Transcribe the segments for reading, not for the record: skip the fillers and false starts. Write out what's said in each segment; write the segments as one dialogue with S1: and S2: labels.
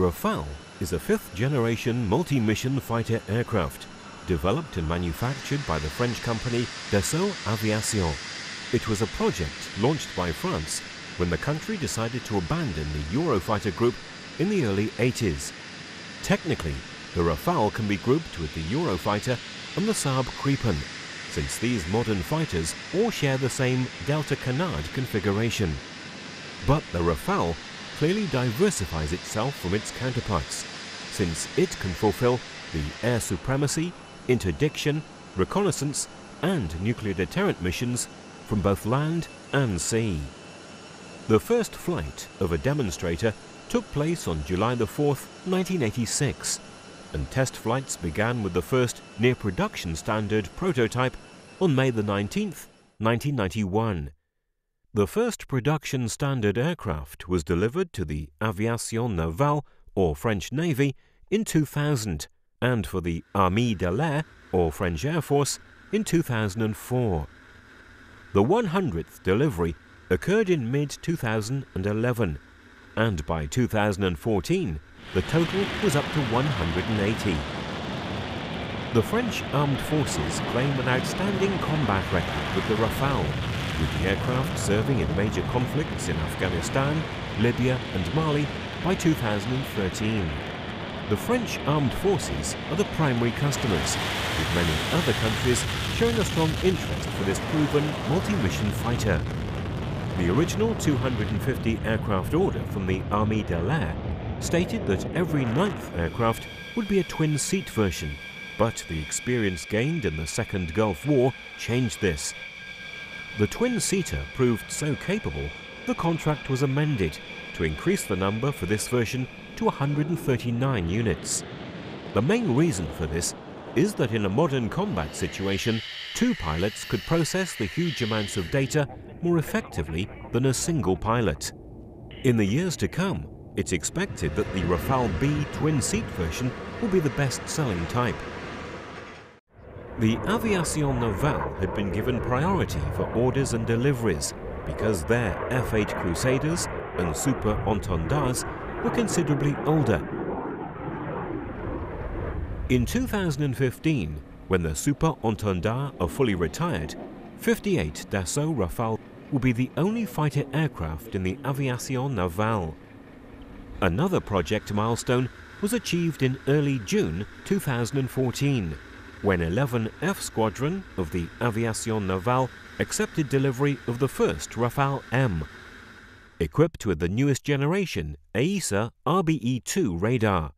S1: Rafale is a fifth-generation multi-mission fighter aircraft, developed and manufactured by the French company Dassault Aviation. It was a project launched by France when the country decided to abandon the Eurofighter group in the early 80s. Technically, the Rafale can be grouped with the Eurofighter and the Saab Gripen, since these modern fighters all share the same Delta Canard configuration. But the Rafale clearly diversifies itself from its counterparts, since it can fulfill the air supremacy, interdiction, reconnaissance and nuclear deterrent missions from both land and sea. The first flight of a demonstrator took place on July 4, 1986, and test flights began with the first near-production standard prototype on May 19, 1991. The first production standard aircraft was delivered to the Aviation Navale, or French Navy, in 2000, and for the Armée de l'Air, or French Air Force, in 2004. The 100th delivery occurred in mid-2011, and by 2014, the total was up to 180. The French Armed Forces claim an outstanding combat record with the Rafale, with the aircraft serving in major conflicts in Afghanistan, Libya and Mali by 2013. The French Armed Forces are the primary customers, with many other countries showing a strong interest for this proven multi-mission fighter. The original 250 aircraft order from the Armée de l'Air stated that every 9th aircraft would be a twin-seat version, but the experience gained in the Second Gulf War changed this. The twin-seater proved so capable, the contract was amended to increase the number for this version to 139 units. The main reason for this is that in a modern combat situation, two pilots could process the huge amounts of data more effectively than a single pilot. In the years to come, it's expected that the Rafale B twin-seat version will be the best-selling type. The Aviation Navale had been given priority for orders and deliveries because their F-8 Crusaders and Super Entendeurs were considerably older. In 2015, when the Super Entendeurs are fully retired, 58 Dassault Rafale will be the only fighter aircraft in the Aviation Navale. Another project milestone was achieved in early June 2014, when 11 F Squadron of the Aviation Navale accepted delivery of the first Rafale M, equipped with the newest generation AESA RBE-2 radar.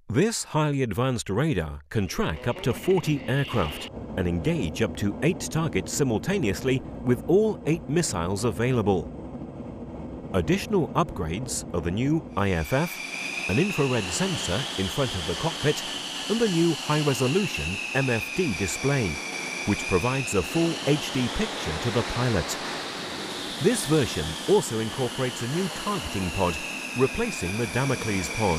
S1: This highly advanced radar can track up to 40 aircraft and engage up to 8 targets simultaneously with all 8 missiles available. Additional upgrades are the new IFF, an infrared sensor in front of the cockpit, and the new high-resolution MFD display, which provides a full HD picture to the pilot. This version also incorporates a new targeting pod, replacing the Damocles pod.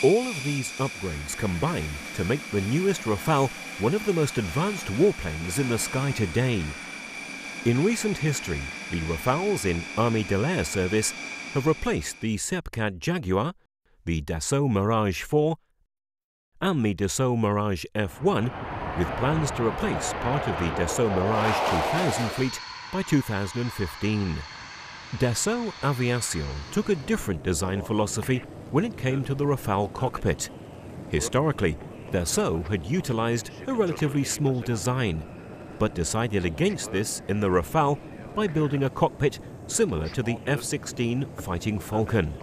S1: All of these upgrades combine to make the newest Rafale one of the most advanced warplanes in the sky today. In recent history, the Rafales in Armée de l'Air service have replaced the Sepcat Jaguar, the Dassault Mirage 4, and the Dassault Mirage F1, with plans to replace part of the Dassault Mirage 2000 fleet by 2015. Dassault Aviation took a different design philosophy when it came to the Rafale cockpit. Historically, Dassault had utilized a relatively small design, but decided against this in the Rafale by building a cockpit similar to the F-16 Fighting Falcon.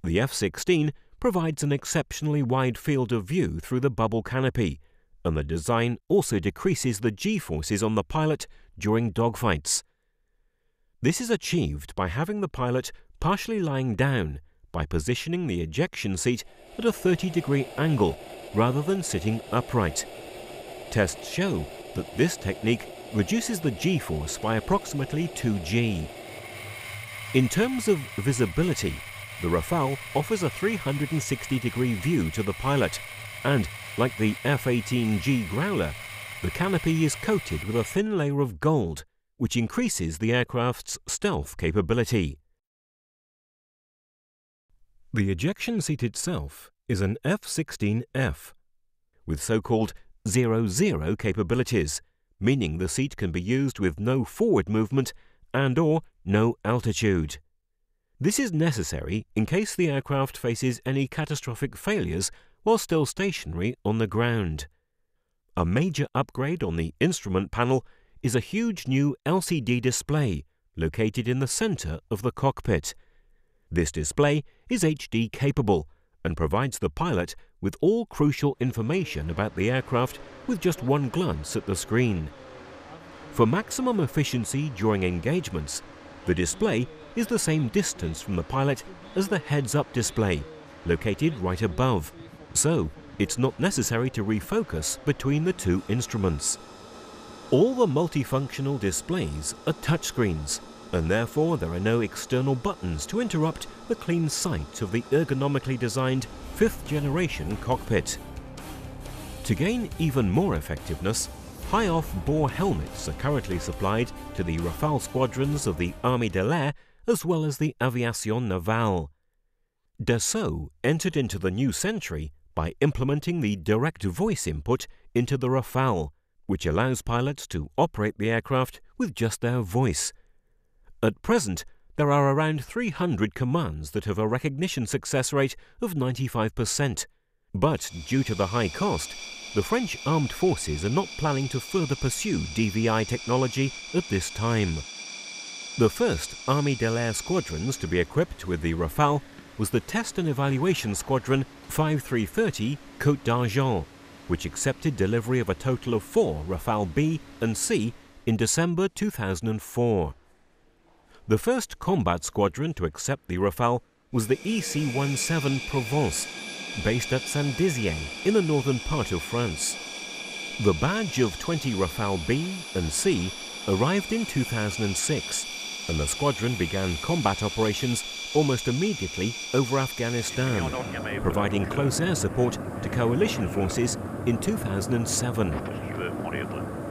S1: The F-16 provides an exceptionally wide field of view through the bubble canopy, and the design also decreases the G-forces on the pilot during dogfights. This is achieved by having the pilot partially lying down by positioning the ejection seat at a 30-degree angle rather than sitting upright. Tests show that this technique reduces the G-force by approximately 2G. In terms of visibility, the Rafale offers a 360-degree view to the pilot, and, like the F-18G Growler, the canopy is coated with a thin layer of gold, which increases the aircraft's stealth capability. The ejection seat itself is an F-16F with so-called 0-0 capabilities, meaning the seat can be used with no forward movement and/or no altitude. This is necessary in case the aircraft faces any catastrophic failures while still stationary on the ground. A major upgrade on the instrument panel is a huge new LCD display located in the center of the cockpit. This display is HD capable and provides the pilot with all crucial information about the aircraft with just one glance at the screen. For maximum efficiency during engagements, the display is the same distance from the pilot as the heads-up display, located right above, so it's not necessary to refocus between the two instruments. All the multifunctional displays are touchscreens, and therefore there are no external buttons to interrupt the clean sight of the ergonomically designed fifth-generation cockpit. To gain even more effectiveness, high-off bore helmets are currently supplied to the Rafale squadrons of the Armée de l'Air as well as the Aviation Navale. Dassault entered into the new century by implementing the direct voice input into the Rafale, which allows pilots to operate the aircraft with just their voice. At present, there are around 300 commands that have a recognition success rate of 95%, but due to the high cost, the French armed forces are not planning to further pursue DVI technology at this time. The first Armée de l'Air squadrons to be equipped with the Rafale was the Test and Evaluation Squadron 5330 Côte d'Argent, which accepted delivery of a total of 4 Rafale B and C in December 2004. The first combat squadron to accept the Rafale was the EC-17 Provence, based at Saint-Dizier in the northern part of France. The badge of 20 Rafale B and C arrived in 2006, and the squadron began combat operations almost immediately over Afghanistan, providing close air support to coalition forces in 2007.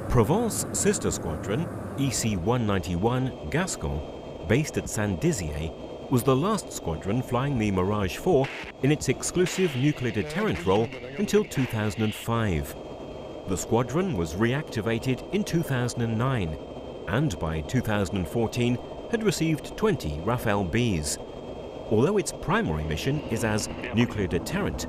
S1: Provence's sister squadron, EC-191 Gascon, based at Saint-Dizier, was the last squadron flying the Mirage 4 in its exclusive nuclear deterrent role until 2005. The squadron was reactivated in 2009 and by 2014 had received 20 Rafale Bs. Although its primary mission is as nuclear deterrent,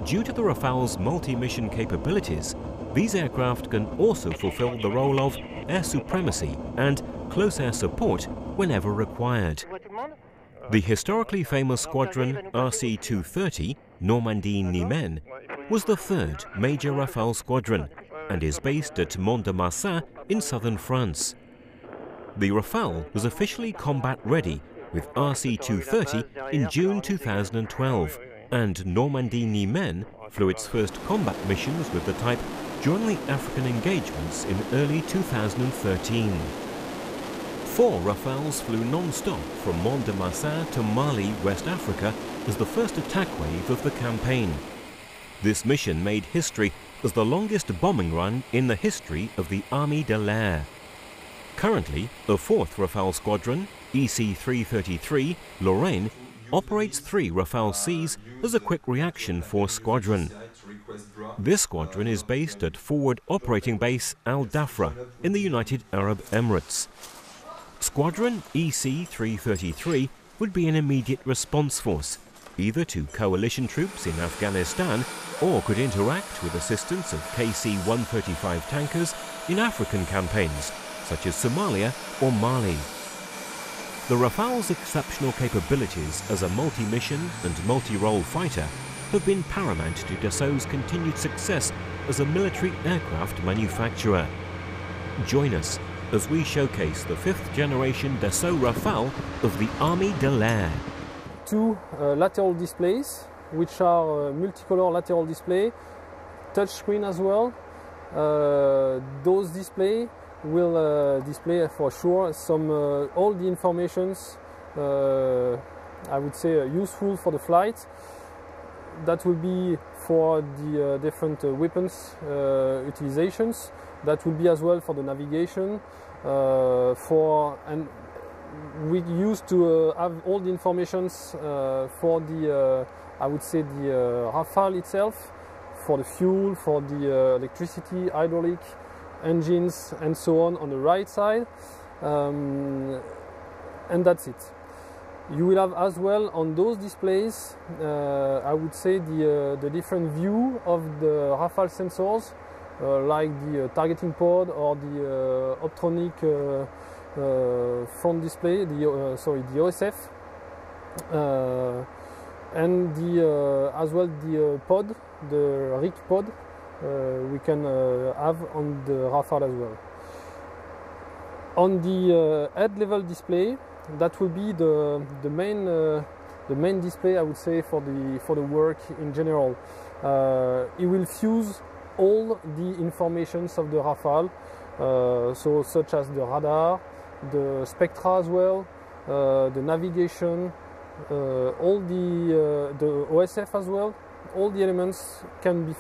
S1: due to the Rafale's multi-mission capabilities, these aircraft can also fulfill the role of air supremacy and close air support whenever required. The historically famous squadron RC-230, Normandie-Niemen, was the third major Rafale squadron and is based at Mont-de-Marsan in southern France. The Rafale was officially combat-ready with RC-230 in June 2012, and Normandie-Niemen flew its first combat missions with the type during the African engagements in early 2013. 4 Rafales flew non-stop from Mont-de-Marsan to Mali, West Africa, as the first attack wave of the campaign. This mission made history as the longest bombing run in the history of the Armée de l'Air. Currently, a 4th Rafale squadron, EC-333 Lorraine, operates 3 Rafale Cs as a quick reaction force squadron. This squadron is based at Forward Operating Base Al Dhafra in the United Arab Emirates. Squadron EC-333 would be an immediate response force, either to coalition troops in Afghanistan or could interact with assistance of KC-135 tankers in African campaigns, such as Somalia or Mali. The Rafale's exceptional capabilities as a multi-mission and multi-role fighter have been paramount to Dassault's continued success as a military aircraft manufacturer. Join us as we showcase the 5th generation Dassault Rafale of the Armée de l'Air.
S2: 2 lateral displays, which are multicolor lateral display, touchscreen as well. Those displays will display for sure some all the informations I would say useful for the flight. That will be for the different weapons utilizations. That will be as well for the navigation, and we used to have all the informations for the, I would say, the Rafale itself, for the fuel, for the electricity, hydraulic, engines, and so on the right side, and that's it. You will have as well on those displays, I would say, the different view of the Rafale sensors, like the targeting pod or the optronic front display, the OSF, and as well the pod, the RIC pod, we can have on the Rafale as well. On the head level display, that will be the main display, I would say, for the work in general. It will fuse all the informations of the Rafale, so such as the radar, the spectra as well, the navigation, all the OSF as well. All the elements can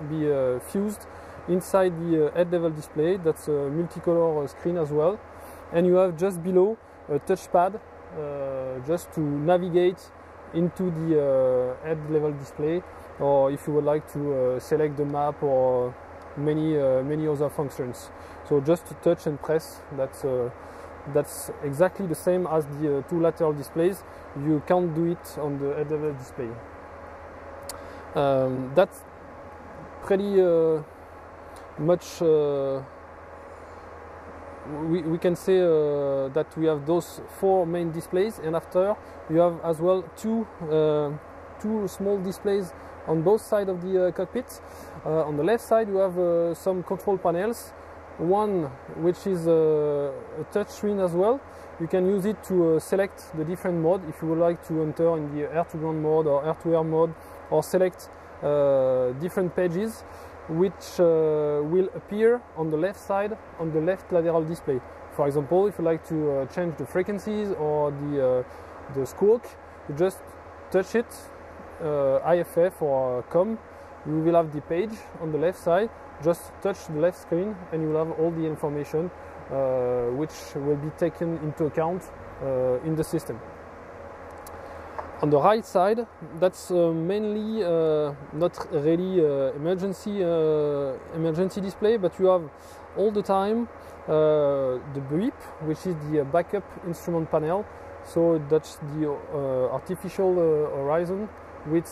S2: be fused inside the head level display. That's a multicolor screen as well, and you have just below a touchpad just to navigate into the head level display, or if you would like to select the map or many other functions. So just to touch and press, that's exactly the same as the two lateral displays. You can't do it on the head level display. That's pretty much we can say that we have those four main displays, and after you have as well two small displays on both sides of the cockpit. On the left side you have some control panels, one which is a touch screen as well. You can use it to select the different mode if you would like to enter in the air-to-ground mode or air-to-air mode, or select different pages which will appear on the left side on the left lateral display. For example, if you like to change the frequencies or the squawk, you just touch it, IFF or COM, you will have the page on the left side. Just touch the left screen and you will have all the information which will be taken into account in the system. On the right side, that's mainly not really emergency display, but you have all the time the BEEP, which is the backup instrument panel. So that's the artificial horizon with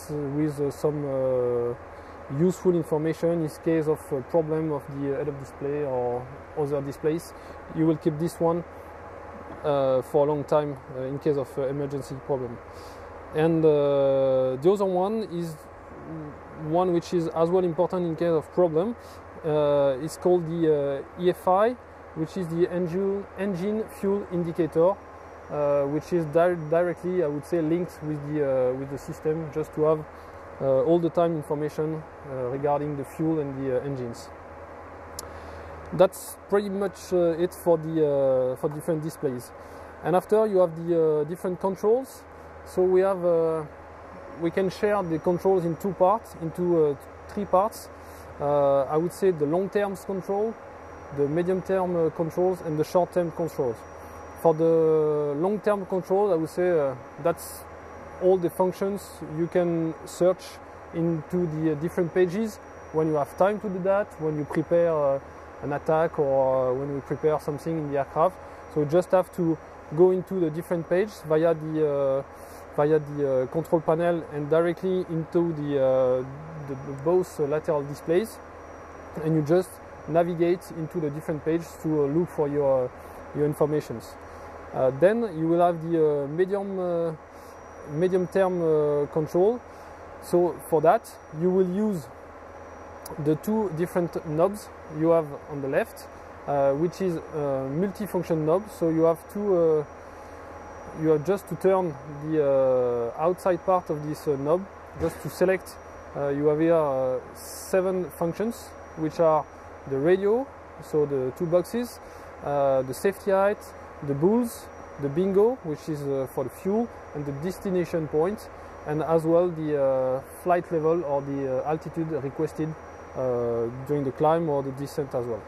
S2: some useful information in case of a problem of the head-up display or other displays. You will keep this one for a long time in case of emergency problem. And the other one is one which is as well important in case of problem. It's called the EFI, which is the engine fuel indicator, which is directly, I would say, linked with the system, just to have all the time information regarding the fuel and the engines. That's pretty much it for different displays. And after you have the different controls. So we can share the controls in two parts, into three parts. I would say the long-term control, the medium-term controls, and the short-term controls. For the long-term control, I would say that's all the functions you can search into the different pages when you have time to do that, when you prepare an attack or when you prepare something in the aircraft. So you just have to go into the different pages via the control panel and directly into the both lateral displays, and you just navigate into the different pages to look for your informations. Then you will have the medium-term control. So for that you will use the two different knobs you have on the left, which is a multifunction knob. So you have two. You have just to turn the outside part of this knob, just to select. You have here 7 functions, which are the radio, so the 2 boxes, the safety height, the bulls, the bingo, which is for the fuel, and the destination point, and as well the flight level or the altitude requested during the climb or the descent as well.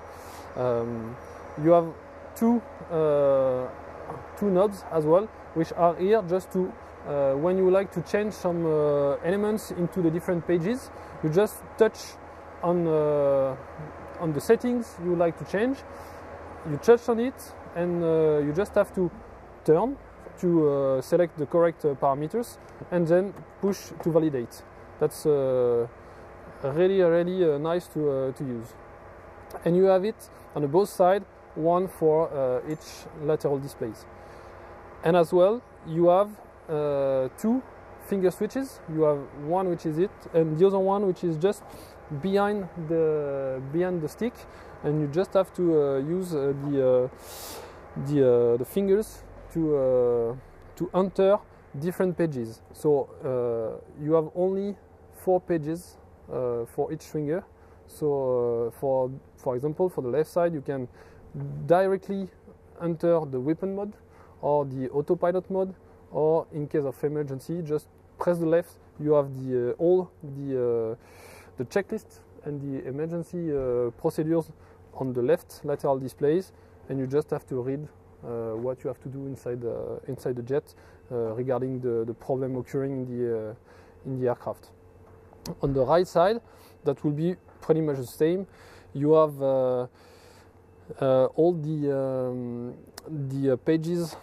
S2: You have 2 two knobs as well, which are here just to, when you like to change some elements into the different pages, you just touch on the settings you like to change, you touch on it, and you just have to turn to select the correct parameters and then push to validate. That's really nice to use. And you have it on both sides, one for each lateral displays. And as well, you have two finger switches. You have one which is it, and the other one which is just behind the stick, and you just have to use the fingers to enter different pages. So you have only 4 pages for each finger. So for example, for the left side, you can directly enter the weapon mode or the autopilot mode, or in case of emergency, just press the left. You have all the checklist and the emergency procedures on the left lateral displays, and you just have to read what you have to do inside the jet regarding the problem occurring in the aircraft. On the right side, that will be pretty much the same. You have all the pages